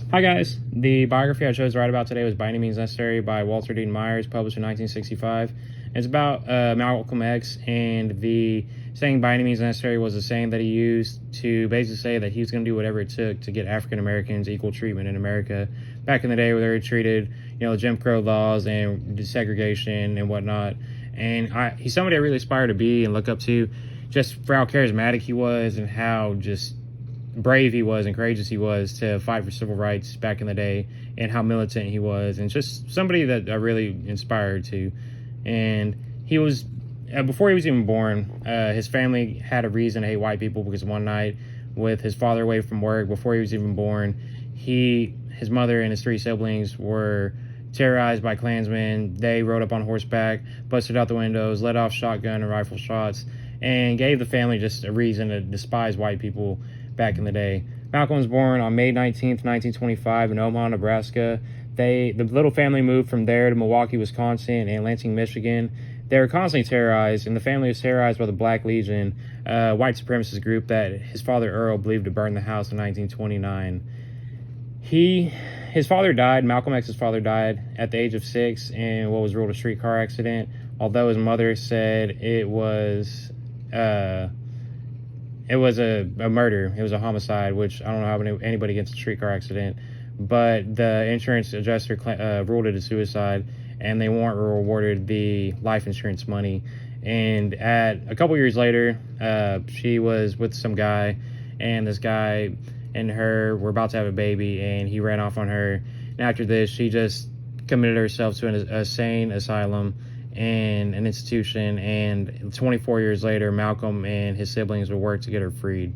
Hi guys, the biography I chose to write about today was By Any Means Necessary by Walter Dean Myers, published in 1965. It's about Malcolm X, and the saying by any means necessary was a saying that he used to basically say that he was going to do whatever it took to get African Americans equal treatment in America back in the day where they were treated, Jim Crow laws and segregation and whatnot. And he's somebody I really aspire to be and look up to, just for how charismatic he was and how just brave he was and courageous he was to fight for civil rights back in the day, and how militant he was, and just somebody that I really inspired to. And he was, before he was even born, his family had a reason to hate white people, because one night, with his father away from work, before he was even born, his mother and his three siblings were terrorized by Klansmen. They rode up on horseback, busted out the windows, let off shotgun and rifle shots, and gave the family just a reason to despise white people back in the day. Malcolm was born on May 19th, 1925 in Omaha, Nebraska. The little family moved from there to Milwaukee, Wisconsin, and Lansing, Michigan. They were constantly terrorized, and the family was terrorized by the Black Legion, a white supremacist group that his father Earl believed to burn the house in 1929. His father died, Malcolm X's father died at the age of 6 in what was ruled a streetcar accident, although his mother said it was a murder. It was a homicide, which I don't know how anybody gets a streetcar accident, but the insurance adjuster ruled it a suicide, and they weren't rewarded the life insurance money. And a couple years later, she was with some guy, and this guy and her were about to have a baby, and he ran off on her. And after this, she just committed herself to a sane asylum and an institution, and 24 years later, Malcolm and his siblings would work to get her freed.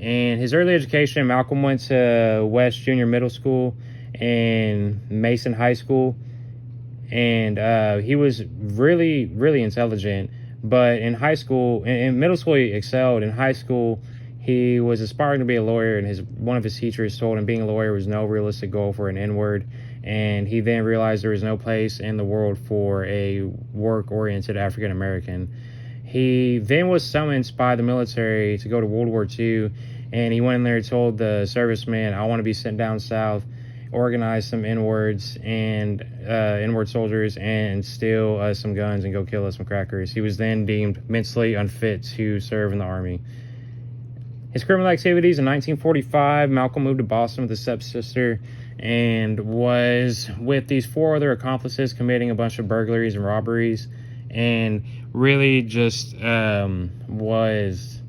And his early education, Malcolm went to West Junior Middle School and Mason High School, and he was really, really intelligent. But in high school, in middle school, he excelled. In high school, he was aspiring to be a lawyer, and one of his teachers told him being a lawyer was no realistic goal for an N-word. And he then realized there was no place in the world for a work-oriented African-American. He then was summoned by the military to go to World War II, and he went in there and told the serviceman, I want to be sent down south, organize some N-words and N-word soldiers, and steal some guns and go kill us some crackers. He was then deemed mentally unfit to serve in the Army. His criminal activities: in 1945, Malcolm moved to Boston with his stepsister and was with these 4 other accomplices committing a bunch of burglaries and robberies, and really just was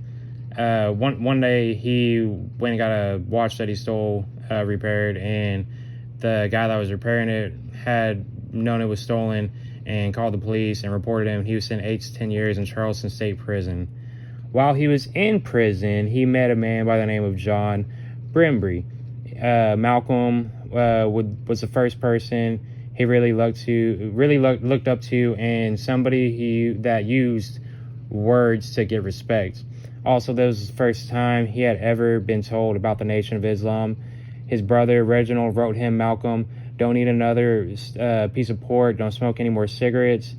one day he went and got a watch that he stole repaired, and the guy that was repairing it had known it was stolen and called the police and reported him. He was sent 8 to 10 years in Charleston State Prison. While he was in prison, he met a man by the name of John Brimbury. Malcolm was the first person he really looked up to, and somebody that used words to get respect. Also, this was the first time he had ever been told about the Nation of Islam. His brother Reginald wrote him, Malcolm, don't eat another piece of pork, don't smoke any more cigarettes.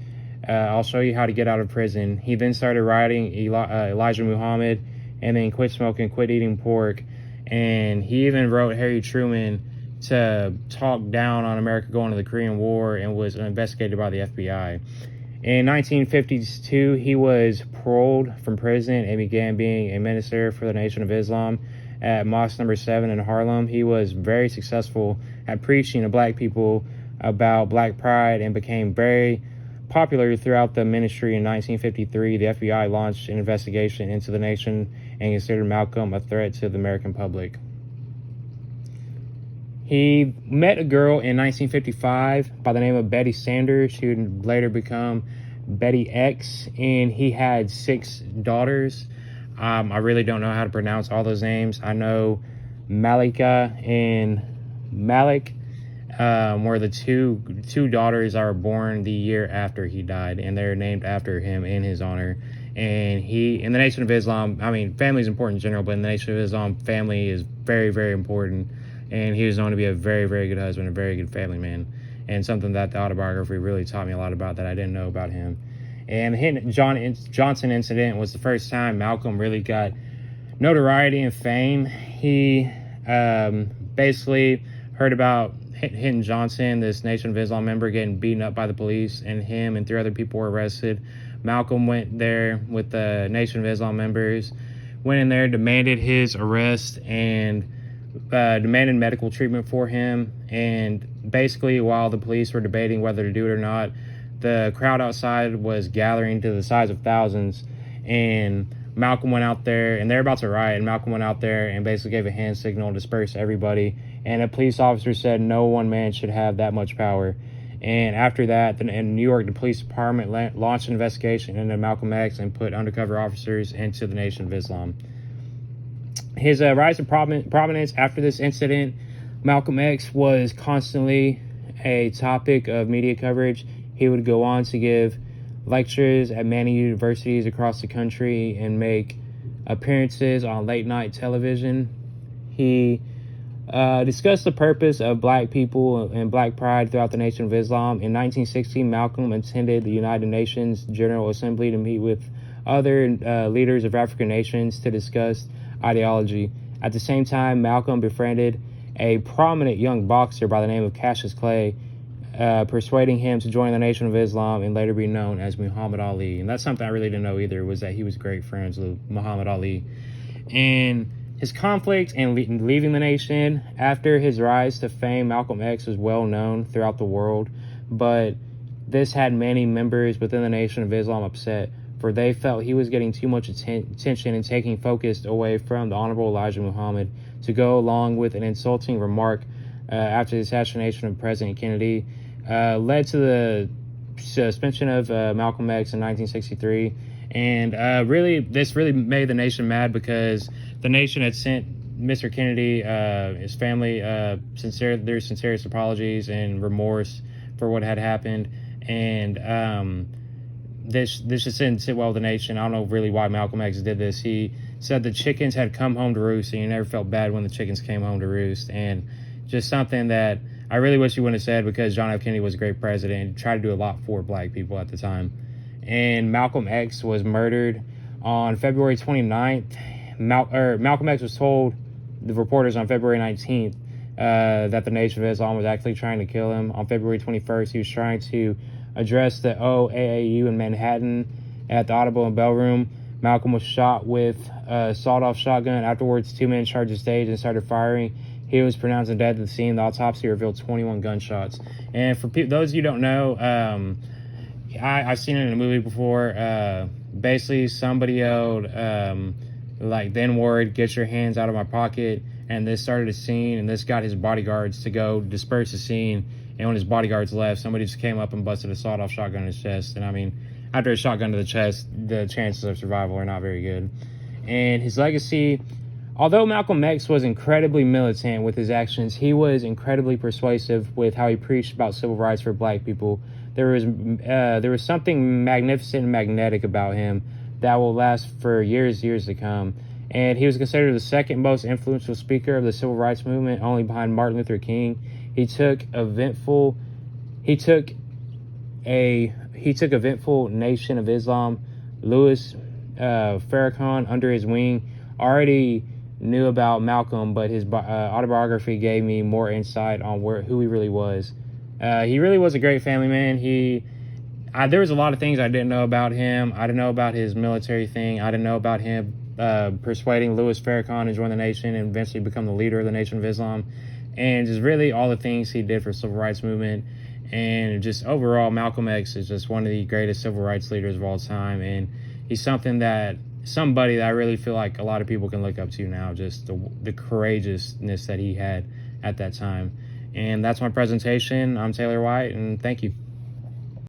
I'll show you how to get out of prison. He then started writing Elijah Muhammad, and then quit smoking, quit eating pork. And he even wrote Harry Truman to talk down on America going to the Korean War, and was investigated by the FBI. In 1952, he was paroled from prison and began being a minister for the Nation of Islam at Mosque Number 7 in Harlem. He was very successful at preaching to black people about black pride, and became very popular throughout the ministry. In 1953, the FBI launched an investigation into the nation and considered Malcolm a threat to the American public. He met a girl in 1955 by the name of Betty Sanders, who would later become Betty X, and he had 6 daughters. I really don't know how to pronounce all those names. I know Malika and Malik were the two daughters that were born the year after he died, and they're named after him in his honor. And in the Nation of Islam, family is important in general, but in the Nation of Islam, family is very, very important. And he was known to be a very, very good husband, a very good family man, and something that the autobiography really taught me a lot about that I didn't know about him. And the Johnson incident was the first time Malcolm really got notoriety and fame. He basically heard about Hinton Johnson, this Nation of Islam member, getting beaten up by the police, and him and 3 other people were arrested. Malcolm went there with the Nation of Islam members, went in there, demanded his arrest, and demanded medical treatment for him. And basically, while the police were debating whether to do it or not, the crowd outside was gathering to the size of thousands, and Malcolm went out there, and they're about to riot, and Malcolm went out there and basically gave a hand signal to disperse everybody. And a police officer said no one man should have that much power. And after that, in New York, the police department launched an investigation into Malcolm X and put undercover officers into the Nation of Islam. His rise to prominence after this incident, Malcolm X was constantly a topic of media coverage. He would go on to give lectures at many universities across the country and make appearances on late night television. He discussed the purpose of black people and black pride throughout the Nation of Islam. In 1960, Malcolm attended the United Nations General Assembly to meet with other leaders of African nations to discuss ideology. At the same time, Malcolm befriended a prominent young boxer by the name of Cassius Clay, persuading him to join the Nation of Islam and later be known as Muhammad Ali. And that's something I really didn't know either, was that he was great friends with Muhammad Ali. And his conflict and leaving the nation after his rise to fame, Malcolm X was well known throughout the world, but this had many members within the Nation of Islam upset, for they felt he was getting too much attention and taking focus away from the Honorable Elijah Muhammad to go along with an insulting remark after the assassination of President Kennedy led to the suspension of Malcolm X in 1963. And this really made the nation mad, because the nation had sent Mr. Kennedy, his family, their sincerest apologies and remorse for what had happened. And this just didn't sit well with the nation. I don't know really why Malcolm X did this. He said the chickens had come home to roost, and he never felt bad when the chickens came home to roost. And just something that I really wish he wouldn't have said, because John F. Kennedy was a great president and tried to do a lot for black people at the time. And Malcolm X was murdered on February 29th. Malcolm X was told the reporters on February 19th that the Nation of Islam was actually trying to kill him. On February 21st, he was trying to address the OAAU in Manhattan at the Audible and Bellroom. Malcolm was shot with a sawed-off shotgun. Afterwards, 2 men charged the stage and started firing. He was pronounced dead at the scene. The autopsy revealed 21 gunshots. And for those of you who don't know, I've seen it in a movie before. Basically, somebody yelled, like, the N-word, get your hands out of my pocket. And this started a scene, and this got his bodyguards to go disperse the scene. And when his bodyguards left, somebody just came up and busted a sawed-off shotgun in his chest. And I mean, after a shotgun to the chest, the chances of survival are not very good. And his legacy, although Malcolm X was incredibly militant with his actions, he was incredibly persuasive with how he preached about civil rights for black people. There was something magnificent and magnetic about him that will last for years to come. And he was considered the second most influential speaker of the civil rights movement, only behind Martin Luther King. He took eventful Nation of Islam, Louis Farrakhan, under his wing. Already knew about Malcolm, but his autobiography gave me more insight on who he really was. He really was a great family man. There was a lot of things I didn't know about him. I didn't know about his military thing. I didn't know about him persuading Louis Farrakhan to join the nation and eventually become the leader of the Nation of Islam. And just really all the things he did for the civil rights movement. And just overall, Malcolm X is just one of the greatest civil rights leaders of all time. And he's somebody that I really feel like a lot of people can look up to now, just the courageousness that he had at that time. And that's my presentation. I'm Taylor White, and thank you.